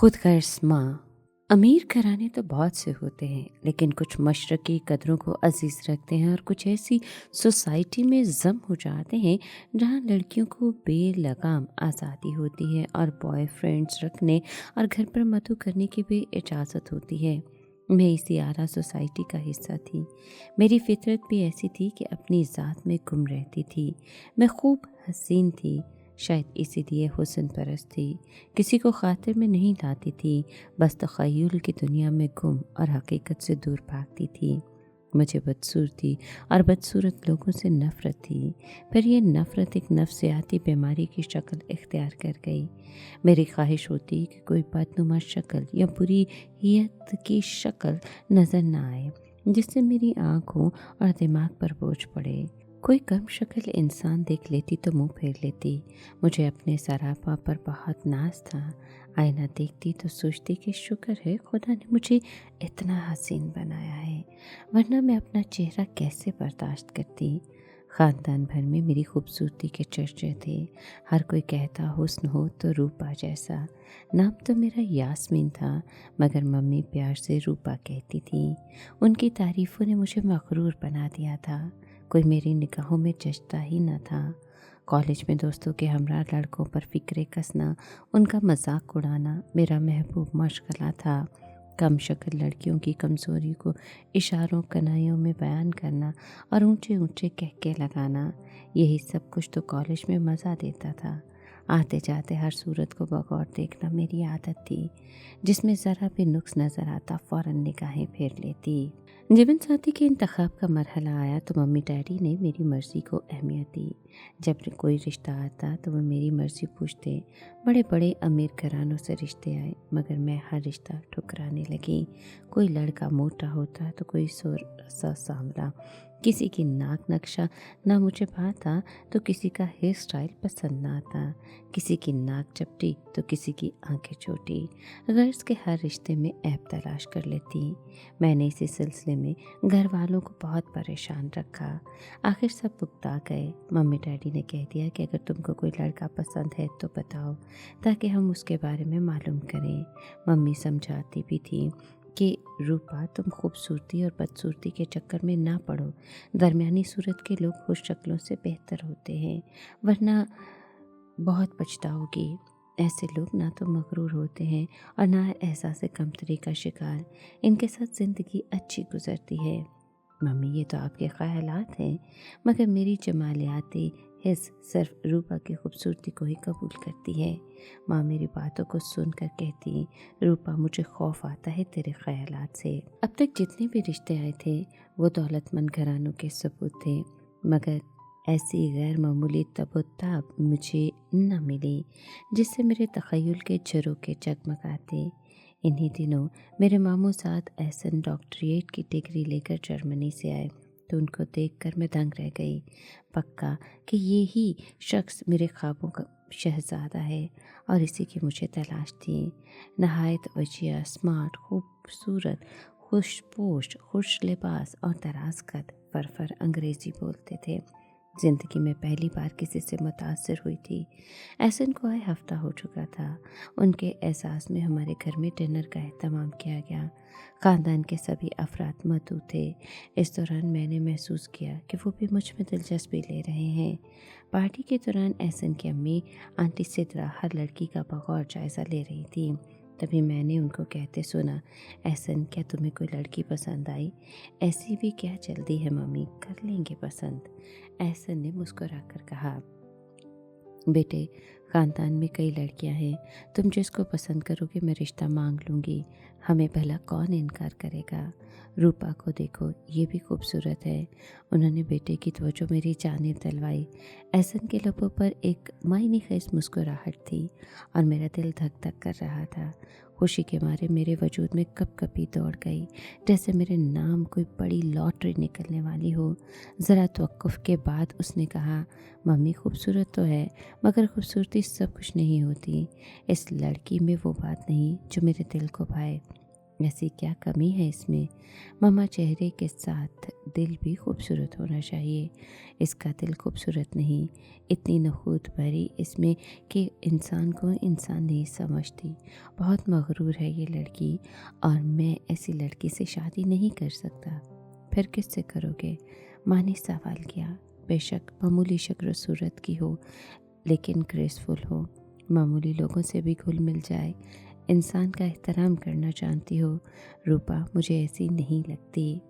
खुद गर्ज माँ। अमीर घराने तो बहुत से होते हैं, लेकिन कुछ मशरकी कदरों को अजीज़ रखते हैं और कुछ ऐसी सोसाइटी में जम हो जाते हैं जहाँ लड़कियों को बेलगाम आज़ादी होती है और बॉयफ्रेंड्स रखने और घर पर मधु करने की भी इजाज़त होती है। मैं इसी आरा सोसाइटी का हिस्सा थी। मेरी फितरत भी ऐसी थी कि अपनी ज़ात में गुम रहती थी। मैं खूब हसीन थी, शायद इसीलिए हुस्न परस्त थी। किसी को खातिर में नहीं लाती थी, बस तख़य्युल की दुनिया में गुम और हकीकत से दूर भागती थी। मुझे बदसूरती और बदसूरत लोगों से नफ़रत थी। फिर ये नफ़रत एक नफ्सियाती बीमारी की शक्ल इख्तियार कर गई। मेरी ख्वाहिश होती कि कोई बदनुमा शक्ल या बुरी हियत की शक्ल नज़र ना आए, जिससे मेरी आँखों और दिमाग पर बोझ पड़े। कोई कम शक्ल इंसान देख लेती तो मुंह फेर लेती। मुझे अपने सरापा पर बहुत नाज था। आईना देखती तो सोचती कि शुक्र है खुदा ने मुझे इतना हसीन बनाया है, वरना मैं अपना चेहरा कैसे बर्दाश्त करती। ख़ानदान भर में मेरी खूबसूरती के चर्चे थे। हर कोई कहता हुस्न हो तो रूपा जैसा। नाम तो मेरा यास्मीन था, मगर मम्मी प्यार से रूपा कहती थी। उनकी तारीफ़ों ने मुझे मगरूर बना दिया था। कोई मेरी निगाहों में जचता ही न था। कॉलेज में दोस्तों के हमरा लड़कों पर फिक्रे कसना, उनका मजाक उड़ाना मेरा महबूब मशगला था। कम शक्ल लड़कियों की कमज़ोरी को इशारों कनाइयों में बयान करना और ऊंचे ऊंचे कहके लगाना, यही सब कुछ तो कॉलेज में मज़ा देता था। आते जाते हर सूरत को बगौर देखना मेरी आदत थी। जिसमें ज़रा भी नुक्स नज़र आता फ़ौरन निगाहें फेर लेती। जीवन साथी के इंतखाब का मरहला आया तो मम्मी डैडी ने मेरी मर्ज़ी को अहमियत दी। जब कोई रिश्ता आता तो वो मेरी मर्ज़ी पूछते। बड़े बड़े अमीर घरानों से रिश्ते आए, मगर मैं हर रिश्ता ठुकराने लगी। कोई लड़का मोटा होता तो कोई सा सांवला, किसी की नाक नक्शा ना मुझे भाता तो किसी का हेयर स्टाइल पसंद ना आता, किसी की नाक चपटी तो किसी की आंखें छोटी। गर्ज के हर रिश्ते में ऐब तलाश कर लेती। मैंने इसी सिलसिले में घर वालों को बहुत परेशान रखा। आखिर सब भुगता गए। मम्मी डैडी ने कह दिया कि अगर तुमको कोई लड़का पसंद है तो बताओ, ताकि हम उसके बारे में मालूम करें। मम्मी समझाती भी थी कि रूपा, तुम खूबसूरती और बदसूरती के चक्कर में ना पड़ो। दरमियानी सूरत के लोग खुश शक्लों से बेहतर होते हैं, वरना बहुत पछताओगी। ऐसे लोग ना तो मगरूर होते हैं और ना एहसास कमतरी का शिकार। इनके साथ ज़िंदगी अच्छी गुजरती है। मम्मी, ये तो आपके ख्यालात हैं, मगर मेरी जमालियाती हिस्स सिर्फ रूपा की खूबसूरती को ही कबूल करती है। माँ मेरी बातों को सुनकर कहती, रूपा, मुझे खौफ आता है तेरे ख्यालात से। अब तक जितने भी रिश्ते आए थे वो दौलतमंद घरानों के सबूत थे, मगर ऐसी गैर मामूली तबोताब मुझे न मिली जिससे मेरे तख़य्युल के झरोखे जगमगाते। इन्हीं दिनों मेरे मामू साथ एहसन डॉक्टरेट की डिग्री लेकर जर्मनी से आए तो उनको देखकर मैं दंग रह गई। पक्का कि ये ही शख्स मेरे ख्वाबों का शहज़ादा है और इसी की मुझे तलाश थी। नहायत वजिया, स्मार्ट, खूबसूरत, खुशपोश, खुश लिबास और दराज कद, फरफर अंग्रेज़ी बोलते थे। ज़िंदगी में पहली बार किसी से मुतासर हुई थी। एहसन को आए हफ्ता हो चुका था। उनके एहसास में हमारे घर में डिनर का एहतमाम किया गया। ख़ानदान के सभी अफराद मौजूद थे। इस दौरान मैंने महसूस किया कि वो भी मुझ में दिलचस्पी ले रहे हैं। पार्टी के दौरान एहसन की अम्मी आंटी सिद्रा हर लड़की का बगौर जायज़ा ले रही थी। तभी मैंने उनको कहते सुना, एहसन, क्या तुम्हें कोई लड़की पसंद आई? ऐसी भी क्या जल्दी है मम्मी, कर लेंगे पसंद। एहसन ने मुस्कुरा कर कहा, बेटे, ख़ानदान में कई लड़कियां हैं, तुम जिसको पसंद करोगे मैं रिश्ता मांग लूँगी। हमें भला कौन इनकार करेगा। रूपा को देखो, ये भी खूबसूरत है। उन्होंने बेटे की तवज्जो मेरी जानिब दिलवाई। एहसन के लबों पर एक मायने खेज मुस्कुराहट थी और मेरा दिल धक धक कर रहा था। खुशी के मारे मेरे वजूद में कपकपी दौड़ गई, जैसे मेरे नाम कोई बड़ी लॉटरी निकलने वाली हो। ज़रा तवक्कुफ़ के बाद उसने कहा, मम्मी, खूबसूरत तो है, मगर खूबसूरती सब कुछ नहीं होती। इस लड़की में वो बात नहीं जो मेरे दिल को भाए। ऐसी क्या कमी है इसमें? मामा, चेहरे के साथ दिल भी खूबसूरत होना चाहिए। इसका दिल खूबसूरत नहीं, इतनी नखूत भरी इसमें कि इंसान को इंसान नहीं समझती। बहुत मगरूर है ये लड़की, और मैं ऐसी लड़की से शादी नहीं कर सकता। फिर किससे करोगे? माँ ने सवाल किया। बेशक मामूली शक्ल सूरत की हो, लेकिन ग्रेसफुल हो, मामूली लोगों से भी घुल मिल जाए, इंसान का एहतराम करना जानती हो। रूपा मुझे ऐसी नहीं लगती।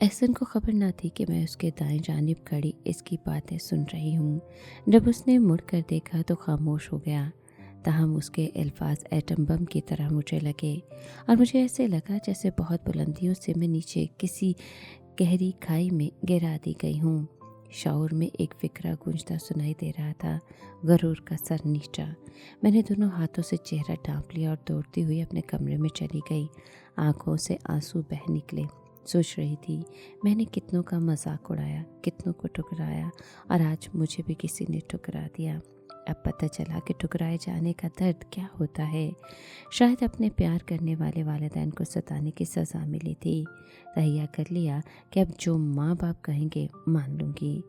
एहसन को खबर ना थी कि मैं उसके दाएं जानिब खड़ी इसकी बातें सुन रही हूँ। जब उसने मुड़कर देखा तो खामोश हो गया। ताहम उसके अल्फाज एटम बम की तरह मुझे लगे, और मुझे ऐसे लगा जैसे बहुत बुलंदियों से मैं नीचे किसी गहरी खाई में गिरा दी गई हूँ। शौर में एक फिक्रा गूंजता सुनाई दे रहा था, गरूर का सर नीचा। मैंने दोनों हाथों से चेहरा ढांप लिया और दौड़ती हुई अपने कमरे में चली गई। आंखों से आंसू बह निकले। सोच रही थी, मैंने कितनों का मजाक उड़ाया, कितनों को ठुकराया, और आज मुझे भी किसी ने ठुकरा दिया। अब पता चला कि ठुकराए जाने का दर्द क्या होता है। शायद अपने प्यार करने वाले वालिदैन को सताने की सज़ा मिली थी। तहैया कर लिया कि अब जो माँ बाप कहेंगे मान लूँगी।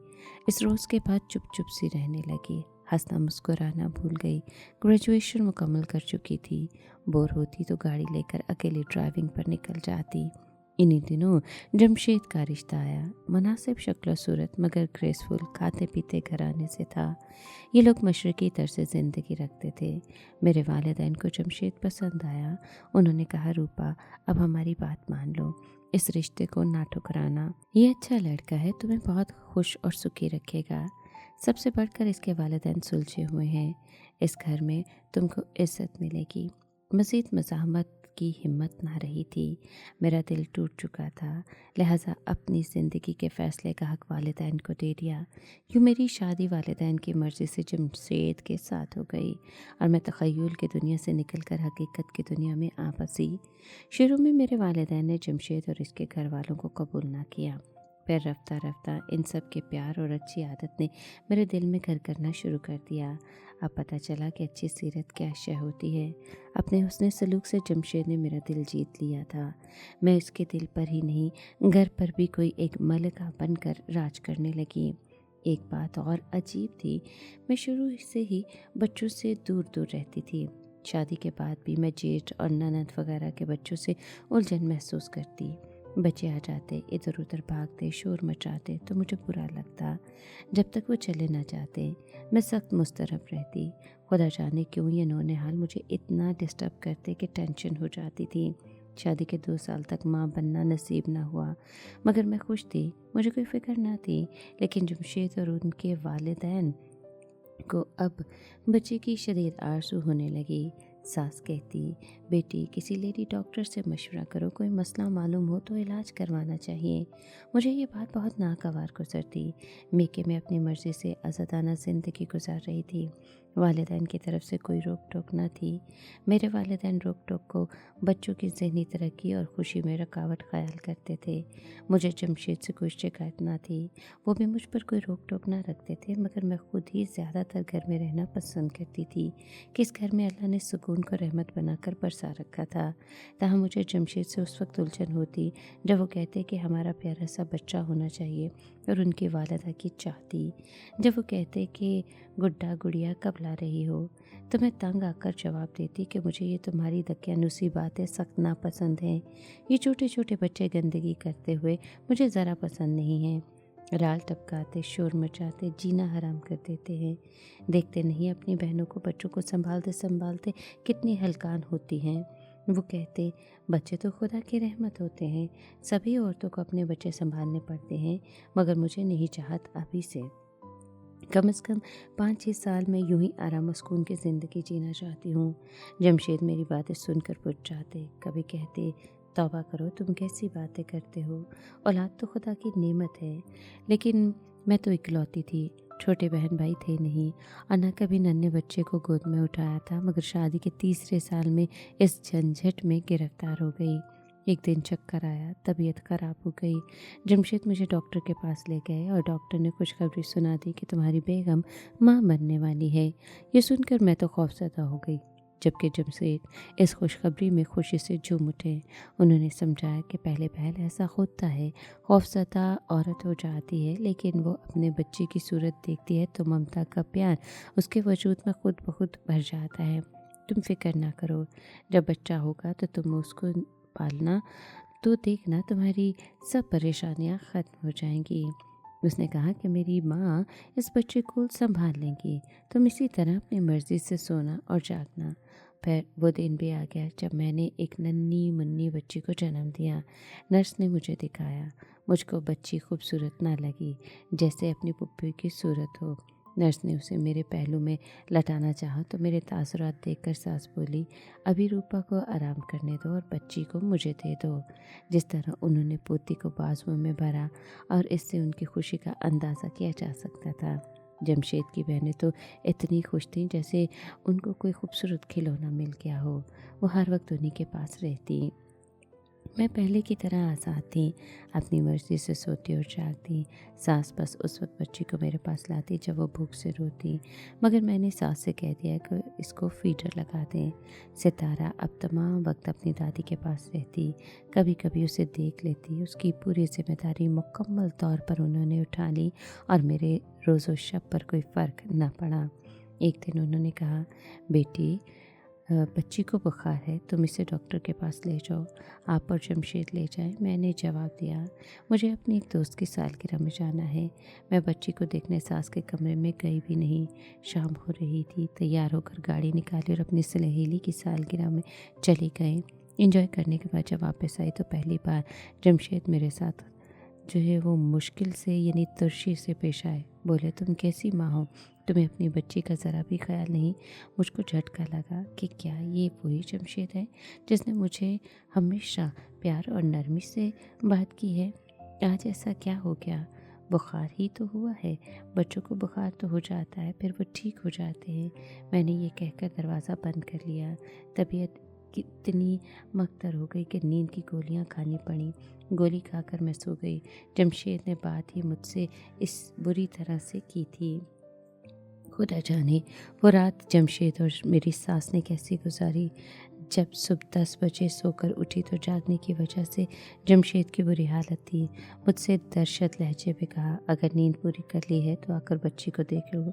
इस रोज़ के बाद चुप चुप सी रहने लगी। हंसना मुस्कुराना भूल गई। ग्रेजुएशन मुकम्मल कर चुकी थी। बोर होती तो गाड़ी लेकर अकेली ड्राइविंग पर निकल जाती। इन्हीं दिनों जमशेद का रिश्ता आया। मुनासिब शक्ल सूरत मगर ग्रेसफुल, खाते पीते घराने से था। ये लोग मशरकी तर्ज ज़िंदगी रखते थे। मेरे वालिदैन को जमशेद पसंद आया। उन्होंने कहा, रूपा अब हमारी बात मान लो, इस रिश्ते को ना ठुकराना। ये अच्छा लड़का है, तुम्हें बहुत खुश और सुखी रखेगा। सबसे बढ़कर इसके वालिदैन सुलझे हुए हैं। इस घर में तुमको इज्जत मिलेगी। मज़ीद मज़ाहमत की हिम्मत ना रही थी। मेरा दिल टूट चुका था, लिहाजा अपनी ज़िंदगी के फ़ैसले का हक वालिदैन को दे दिया। यूँ मेरी शादी वालिदैन की मर्ज़ी से जमशेद के साथ हो गई, और मैं तख़य्युल की दुनिया से निकलकर हकीकत की दुनिया में आ फंसी। शुरू में मेरे वालिदैन ने जमशेद और इसके घर वालों को कबूल ना किया। फिर रफ्ता रफ्ता इन सब के प्यार और अच्छी आदत ने मेरे दिल में घर करना शुरू कर दिया। अब पता चला कि अच्छी सीरत क्या शय होती है। अपने हुस्न सलूक से जमशेद ने मेरा दिल जीत लिया था। मैं उसके दिल पर ही नहीं, घर पर भी कोई एक मलिका बनकर राज करने लगी। एक बात और अजीब थी, मैं शुरू से ही बच्चों से दूर दूर रहती थी। शादी के बाद भी मैं जेठ और ननद वगैरह के बच्चों से उलझन महसूस करती। बच्चे आ जाते, इधर उधर भागते, शोर मचाते तो मुझे बुरा लगता। जब तक वो चले ना जाते मैं सख्त मुस्तरब रहती। खुदा जाने क्यों ये नौनिहाल मुझे इतना डिस्टर्ब करते कि टेंशन हो जाती थी। शादी के 2 साल तक माँ बनना नसीब ना हुआ, मगर मैं खुश थी, मुझे कोई फिक्र ना थी। लेकिन जमशेद और उनके वालिदैन को अब बच्चे की शदीद आरज़ू होने लगी। सास कहती, बेटी किसी लेडी डॉक्टर से मशवरा करो, कोई मसला मालूम हो तो इलाज करवाना चाहिए। मुझे ये बात बहुत नागवार गुजरती। मेके में अपनी मर्ज़ी से आज़ादाना ज़िंदगी गुजार रही थी। वालिदैन की तरफ से कोई रोक टोक न थी। मेरे वालिदैन रोक टोक को बच्चों की ज़हनी तरक्की और खुशी में रुकावट ख्याल करते थे। मुझे जमशेद से कोई शिकायत ना थी, वो भी मुझ पर कोई रोक टोक ना रखते थे, मगर मैं खुद ही ज़्यादातर घर में रहना पसंद करती थी कि इस घर में अल्लाह ने सुकून को रहमत बनाकर बरसा रखा था। ताहम मुझे जमशेद से उस वक्त उलझन होती जब वो कहते कि हमारा प्यारा सा बच्चा होना चाहिए, और उनकी वालिदा की चाहती जब वो कहते कि गुड्डा गुड़िया कब ला रही हो, तो मैं तंग आकर जवाब देती कि मुझे ये तुम्हारी दकियानुसी बातें सख्त नापसंद हैं। ये छोटे छोटे बच्चे गंदगी करते हुए मुझे ज़रा पसंद नहीं हैं। राल टपकाते, शोर मचाते, जीना हराम कर देते हैं। देखते नहीं अपनी बहनों को बच्चों को संभालते संभालते कितनी हलकान होती हैं। वो कहते, बच्चे तो खुदा की रहमत होते हैं, सभी औरतों को अपने बच्चे संभालने पड़ते हैं, मगर मुझे नहीं चाहत अभी से। कम से कम 5-6 साल में यूं ही आराम सुकून की ज़िंदगी जीना चाहती हूँ। जमशेद मेरी बातें सुनकर पूछ जाते, कभी कहते, तौबा करो, तुम कैसी बातें करते हो, औलाद तो खुदा की नेमत है। लेकिन मैं तो इकलौती थी, छोटे बहन भाई थे नहीं, और न कभी नन्हे बच्चे को गोद में उठाया था, मगर शादी के तीसरे साल में इस झंझट में गिरफ्तार हो गई। एक दिन चक्कर आया, तबीयत ख़राब हो गई। जमशेद मुझे डॉक्टर के पास ले गए और डॉक्टर ने खुशखबरी सुना दी कि तुम्हारी बेगम माँ बनने वाली है। ये सुनकर मैं तो खौफज़दा हो गई। جبکہ جمشید اس خوشخبری میں خوشی سے جھوم اٹھے۔ انہوں نے سمجھایا کہ پہلے پہل ایسا ہوتا ہے، خوفزدہ عورت ہو جاتی ہے، لیکن وہ اپنے بچے کی صورت دیکھتی ہے تو ممتا کا پیار اس کے وجود میں خود بخود بھر جاتا ہے۔ تم فکر نہ کرو، جب بچہ ہوگا تو تم اس کو پالنا تو دیکھنا تمہاری سب پریشانیاں ختم ہو جائیں گی۔ اس نے کہا کہ میری ماں اس بچے کو سنبھال لیں گی، تم اسی طرح اپنی مرضی سے سونا اور جاگنا۔ پھر وہ دن بھی آ گیا جب میں نے ایک ننھی منی بچی کو جنم دیا۔ نرس نے مجھے دکھایا، مجھ کو بچی خوبصورت نہ لگی، جیسے اپنی پھپھی کی صورت ہو۔ نرس نے اسے میرے پہلو میں لٹانا چاہا تو میرے تاثرات دیکھ کر ساس بولی، ابھی روپا کو آرام کرنے دو اور بچی کو مجھے دے دو۔ جس طرح انہوں نے پوتی کو بازوؤں میں بھرا اور اس سے ان کی خوشی کا اندازہ کیا جا سکتا تھا۔ جمشید کی بہنیں تو اتنی خوش تھیں جیسے ان کو کوئی خوبصورت کھلونا مل گیا ہو۔ وہ ہر وقت انہی کے پاس رہتی۔ میں پہلے کی طرح آزاد تھی، اپنی مرضی سے سوتی اور جاگتی۔ ساس بس اس وقت بچی کو میرے پاس لاتی جب وہ بھوک سے روتی، مگر میں نے ساس سے کہہ دیا کہ اس کو فیڈر لگا دیں۔ ستارہ اب تمام وقت اپنی دادی کے پاس رہتی، کبھی کبھی اسے دیکھ لیتی۔ اس کی پوری ذمہ داری مکمل طور پر انہوں نے اٹھا لی اور میرے روز و شب پر کوئی فرق نہ پڑا۔ ایک دن انہوں نے کہا، بیٹی بچی کو بخار ہے، تم اسے ڈاکٹر کے پاس لے جاؤ، آپ اور جمشید لے جائیں۔ میں نے جواب دیا، مجھے اپنی ایک دوست کی سالگرہ میں جانا ہے۔ میں بچی کو دیکھنے ساس کے کمرے میں گئی بھی نہیں۔ شام ہو رہی تھی، تیار ہو کر گاڑی نکالی اور اپنی سہیلی کی سالگرہ میں چلی گئی۔ انجوائے کرنے کے بعد جب واپس آئی تو پہلی بار جمشید میرے ساتھ جو ہے وہ مشکل سے یعنی ترشی سے پیش آئے۔ بولے، تم کیسی ماں ہو، تمہیں اپنی بچی کا ذرا بھی خیال نہیں؟ مجھ کو جھٹکا لگا کہ کیا یہ وہی جمشید ہے جس نے مجھے ہمیشہ پیار اور نرمی سے بات کی ہے؟ آج ایسا کیا ہو گیا؟ بخار ہی تو ہوا ہے، بچوں کو بخار تو ہو جاتا ہے، پھر وہ ٹھیک ہو جاتے ہیں۔ میں نے یہ کہہ کر دروازہ بند کر لیا۔ طبیعت اتنی مکدر ہو گئی کہ نیند کی گولیاں کھانی پڑیں۔ گولی کھا کر میں سو گئی۔ جمشید نے بات ہی مجھ سے اس بری طرح سے کی تھی۔ خدا جانے وہ رات جمشید اور میری ساس نے کیسی گزاری۔ جب صبح 10 بجے سو کر اٹھی تو جاگنے کی وجہ سے جمشید کی بری حالت تھی۔ مجھ سے درشت لہجے میں کہا، اگر نیند پوری کر لی ہے تو آ کر بچی کو دیکھ لو۔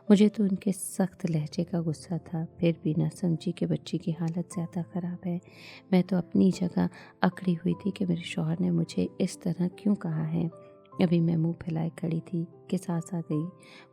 مجھے تو ان کے سخت لہجے کا غصہ تھا، پھر بھی نہ سمجھی کہ بچی کی حالت زیادہ خراب ہے۔ میں تو اپنی جگہ اکڑی ہوئی تھی کہ میرے شوہر نے مجھے اس طرح کیوں کہا ہے۔ ابھی میں منہ پھیلائے کھڑی تھی کہ ساس آ گئی۔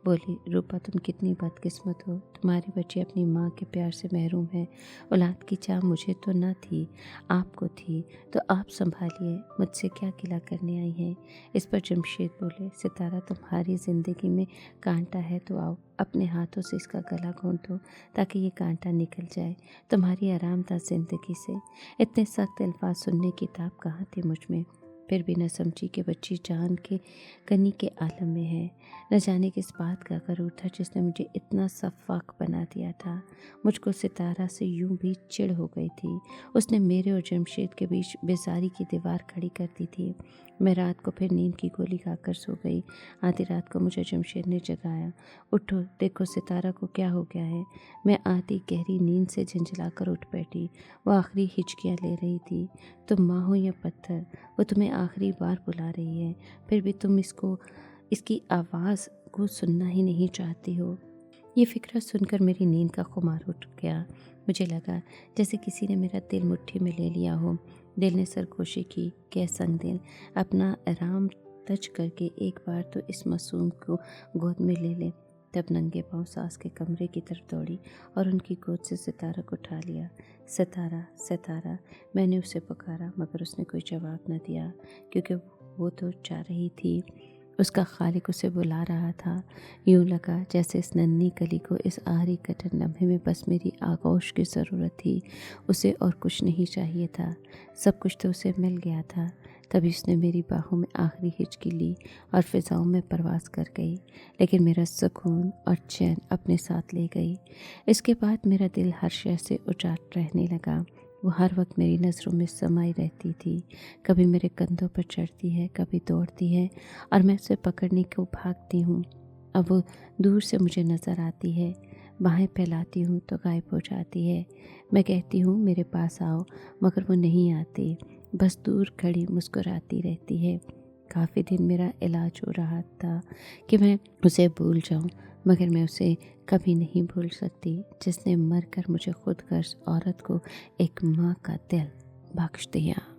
بولی، روپا تم کتنی بدقسمت ہو، تمہاری بچی اپنی ماں کے پیار سے محروم ہے۔ اولاد کی چاہ مجھے تو نہ تھی، آپ کو تھی، تو آپ سنبھالیے، مجھ سے کیا گلہ کرنے آئی ہیں؟ اس پر جمشید بولے، ستارہ تمہاری زندگی میں کانٹا ہے تو آؤ اپنے ہاتھوں سے اس کا گلا گھونٹ دو تاکہ یہ کانٹا نکل جائے تمہاری آرام دہ زندگی سے۔ اتنے سخت الفاظ سننے کی تاب کہاں تھی مجھ میں؟ پھر بھی نہ سمجھی کہ بچی جان کے کنی کے عالم میں ہے۔ نہ جانے کس بات کا غرور تھا جس نے مجھے اتنا سفاک بنا دیا تھا۔ مجھ کو ستارہ سے یوں بھی چڑ ہو گئی تھی، اس نے میرے اور جمشید کے بیچ بیزاری کی دیوار کھڑی کر دی تھی۔ میں رات کو پھر نیند کی گولی کھا کر سو گئی۔ آدھی رات کو مجھے جمشید نے جگایا، اٹھو دیکھو ستارہ کو کیا ہو گیا ہے۔ میں آدھی گہری نیند سے جھنجھلا کر اٹھ بیٹھی۔ وہ آخری ہچکیاں لے رہی تھی۔ تم ماں ہو یا پتھر، وہ تمہیں آخری بار بلا رہی ہے، پھر بھی تم اس کی آواز کو سننا ہی نہیں چاہتی ہو۔ یہ فکرہ سن کر میری نیند کا خمار اٹھ گیا۔ مجھے لگا جیسے کسی نے میرا دل مٹھی میں لے لیا ہو۔ دل نے سرگوشی کی کہ سنگ دل اپنا آرام تج کر کے ایک بار تو اس معصوم کو گود میں لے لے۔ تب ننگے پاؤں ساس کے کمرے کی طرف دوڑی اور ان کی گود سے ستارہ کو اٹھا لیا۔ ستارہ، ستارہ، میں نے اسے پکارا مگر اس نے کوئی جواب نہ دیا، کیونکہ وہ تو چاہ رہی تھی، اس کا خالق اسے بلا رہا تھا۔ یوں لگا جیسے اس ننھی کلی کو اس آخری کٹن لمحے میں بس میری آغوش کی ضرورت تھی، اسے اور کچھ نہیں چاہیے تھا۔ سب کچھ تو اسے مل گیا تھا۔ تبھی اس نے میری باہوں میں آخری ہچکی لی اور فضاؤں میں پرواز کر گئی، لیکن میرا سکون اور چین اپنے ساتھ لے گئی۔ اس کے بعد میرا دل ہر شے سے اجاٹ رہنے لگا۔ وہ ہر وقت میری نظروں میں سمائی رہتی تھی، کبھی میرے کندھوں پر چڑھتی ہے، کبھی دوڑتی ہے اور میں اسے پکڑنے کو بھاگتی ہوں۔ اب وہ دور سے مجھے نظر آتی ہے، बाहें फैलाती हूँ तो गायब हो जाती है। मैं कहती हूँ मेरे पास आओ, मगर वो नहीं आती, बस दूर खड़ी मुस्कुराती रहती है। काफ़ी दिन मेरा इलाज हो रहा था कि मैं उसे भूल जाऊँ, मगर मैं उसे कभी नहीं भूल सकती जिसने मरकर मुझे खुदगर्ज औरत को एक माँ का दिल बख्श दिया।